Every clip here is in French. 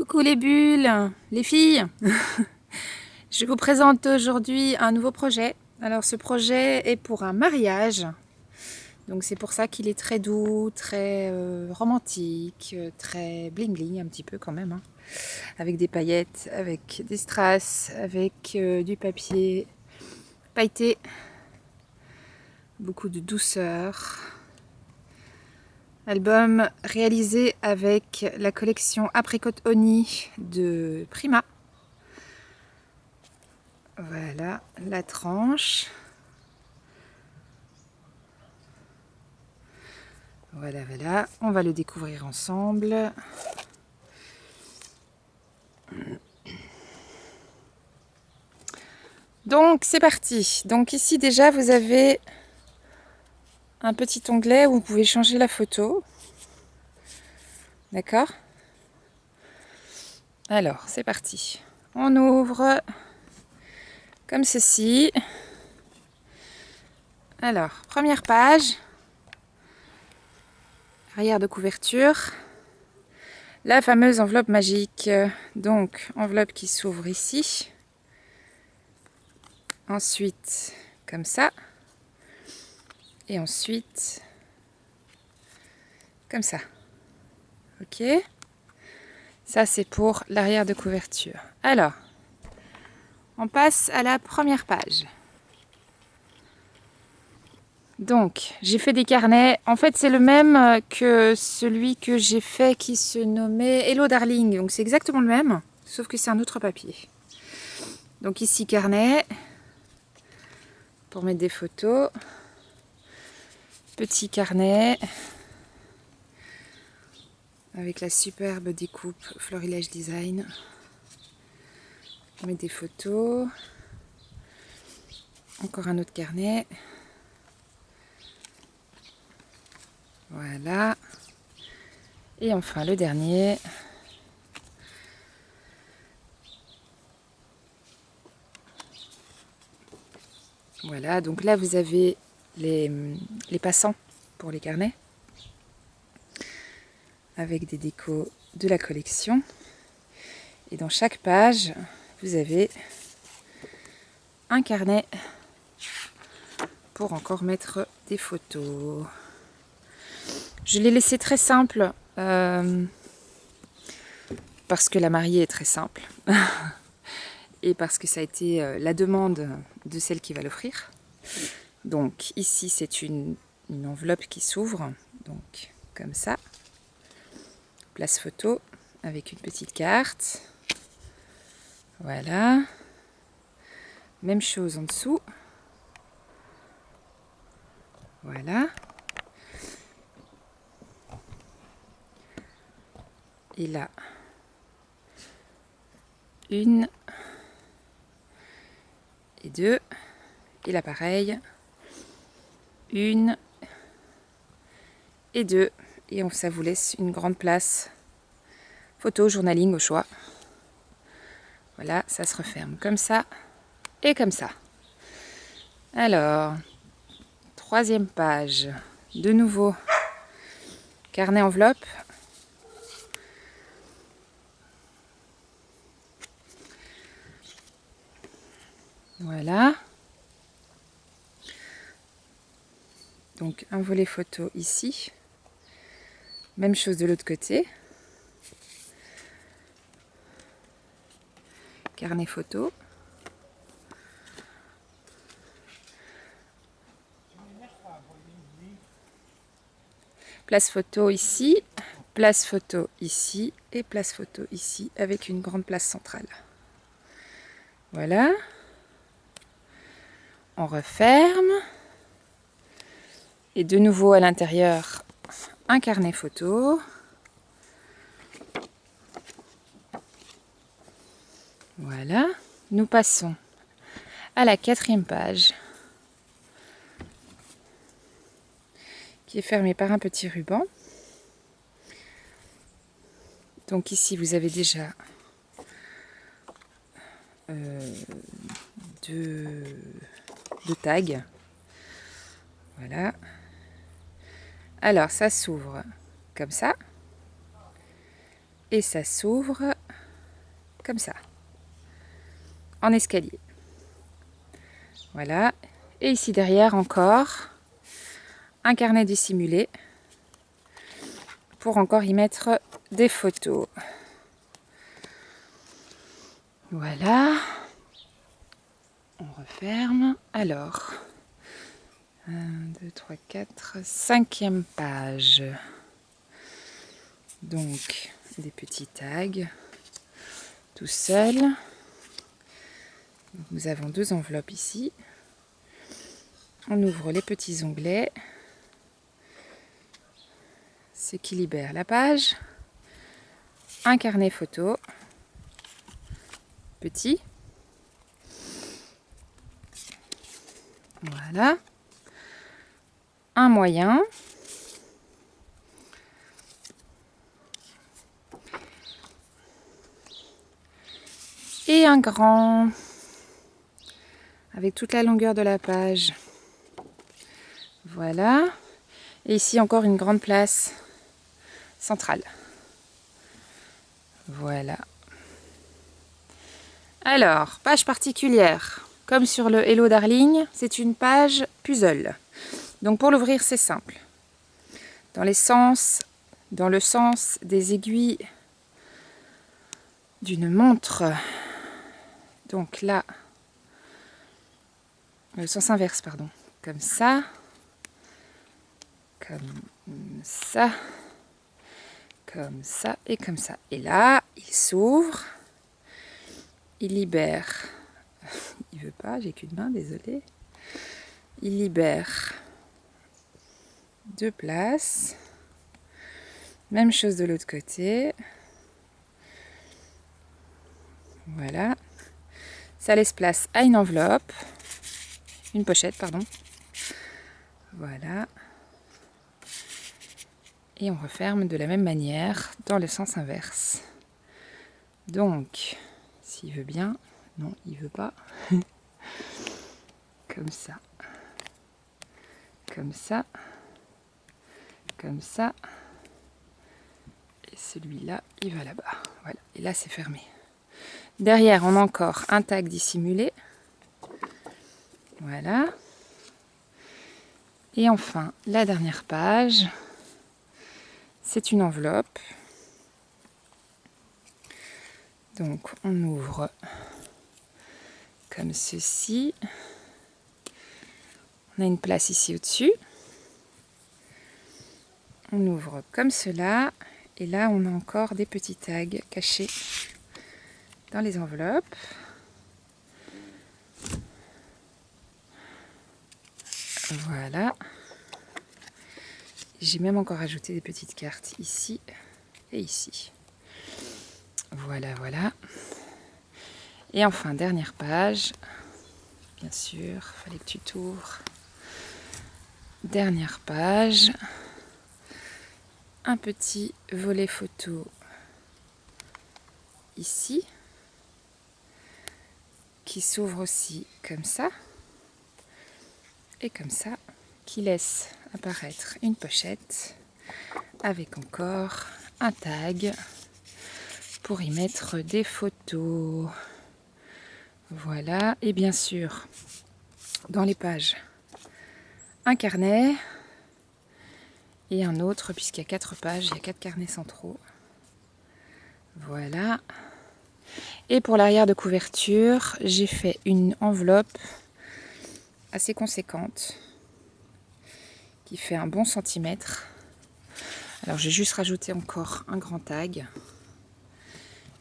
Coucou les bulles, les filles. Je vous présente aujourd'hui un nouveau projet. Alors ce projet est pour un mariage. Donc c'est pour ça qu'il est très doux, très romantique, très bling bling un petit peu quand même, hein. Avec des paillettes, avec des strass, avec du papier pailleté, beaucoup de douceur. Album réalisé avec la collection Apricot Honey de Prima. Voilà la tranche. Voilà, voilà. On va le découvrir ensemble. Donc, c'est parti. Donc ici, déjà, vous avez un petit onglet où vous pouvez changer la photo. D'accord? Alors, c'est parti. On ouvre comme ceci. Alors, première page. Arrière de couverture. La fameuse enveloppe magique. Donc, enveloppe qui s'ouvre ici. Ensuite, comme ça. Et ensuite, comme ça. Ok? Ça, c'est pour l'arrière de couverture. Alors, on passe à la première page. Donc, j'ai fait des carnets. En fait, c'est le même que celui que j'ai fait qui se nommait Hello Darling. Donc, c'est exactement le même, sauf que c'est un autre papier. Donc, ici, carnet pour mettre des photos. Petit carnet avec la superbe découpe Florilège Design. On met des photos. Encore un autre carnet. Voilà. Et enfin le dernier. Voilà, donc là vous avez les passants pour les carnets. Avec des décos de la collection. Et dans chaque page, vous avez un carnet pour encore mettre des photos. Je l'ai laissé très simple parce que la mariée est très simple et parce que ça a été la demande de celle qui va l'offrir. Donc ici c'est une enveloppe qui s'ouvre, donc comme ça. Place photo avec une petite carte. Voilà. Même chose en dessous. Voilà. Et là, une et deux. Et là, pareil, une et deux. Et ça vous laisse une grande place. Photo, journaling au choix. Voilà, ça se referme comme ça et comme ça. Alors, troisième page. De nouveau, carnet enveloppe. Voilà. Donc un volet photo ici. Même chose de l'autre côté. Carnet photo. Place photo ici, place photo ici et place photo ici avec une grande place centrale. Voilà. On referme. Et de nouveau à l'intérieur, un carnet photo. Voilà. Nous passons à la quatrième page qui est fermée par un petit ruban. Donc ici vous avez déjà deux tags. Voilà. Alors ça s'ouvre comme ça. Et ça s'ouvre comme ça, en escalier. Voilà. Et ici derrière encore un carnet dissimulé pour encore y mettre des photos. Voilà. On referme. Alors, 1, 2, 3, 4, 5e page. Donc, des petits tags, tout seul. Nous avons 2 enveloppes ici. On ouvre les petits onglets, ce qui libère la page. Un carnet photo, petit. Voilà. Un moyen. Et un grand, avec toute la longueur de la page. Voilà. Et ici encore une grande place centrale. Voilà. Alors, page particulière. Comme sur le Hello Darling, c'est une page puzzle. Donc pour l'ouvrir, c'est simple. Dans le sens des aiguilles d'une montre. Donc là, le sens inverse, pardon. Comme ça. Comme ça. Comme ça et comme ça. Et là, il s'ouvre. Il libère. Il veut pas, j'ai qu'une main, désolée. Il libère 2 places. Même chose de l'autre côté. Voilà. Ça laisse place à une enveloppe. Une pochette, pardon. Voilà. Et on referme de la même manière dans le sens inverse. Donc, s'il veut bien. Non, il veut pas. Comme ça. Comme ça. Comme ça. Et celui-là, il va là-bas. Voilà. Et là, c'est fermé. Derrière, on a encore un tag dissimulé. Voilà. Et enfin, la dernière page, c'est une enveloppe. Donc, on ouvre comme ceci. On a une place ici au-dessus. On ouvre comme cela. Et là, on a encore des petits tags cachés dans les enveloppes. Voilà. J'ai même encore ajouté des petites cartes ici et ici. Voilà, voilà. Et enfin, dernière page. Bien sûr, fallait que tu t'ouvres. Dernière page. Un petit volet photo ici. Qui s'ouvre aussi comme ça. Et comme ça. Qui laisse apparaître une pochette. Avec encore un tag. Pour y mettre des photos. Voilà. Et bien sûr, dans les pages, un carnet. Et un autre, puisqu'il y a 4 pages, il y a 4 carnets centraux. Voilà. Et pour l'arrière de couverture, j'ai fait une enveloppe assez conséquente, qui fait un bon centimètre. Alors j'ai juste rajouté encore un grand tag.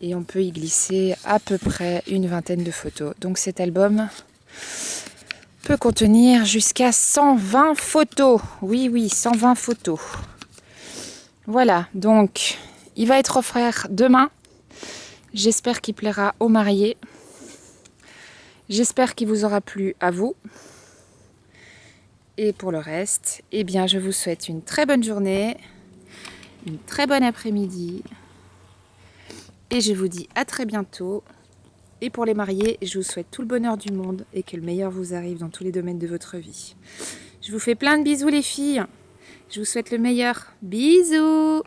Et on peut y glisser à peu près une vingtaine de photos. Donc cet album peut contenir jusqu'à 120 photos. Oui, oui, 120 photos. Voilà, donc il va être offert demain. J'espère qu'il plaira aux mariés. J'espère qu'il vous aura plu à vous. Et pour le reste, eh bien, je vous souhaite une très bonne journée, une très bonne après-midi. Et je vous dis à très bientôt. Et pour les mariés, je vous souhaite tout le bonheur du monde et que le meilleur vous arrive dans tous les domaines de votre vie. Je vous fais plein de bisous les filles. Je vous souhaite le meilleur. Bisous!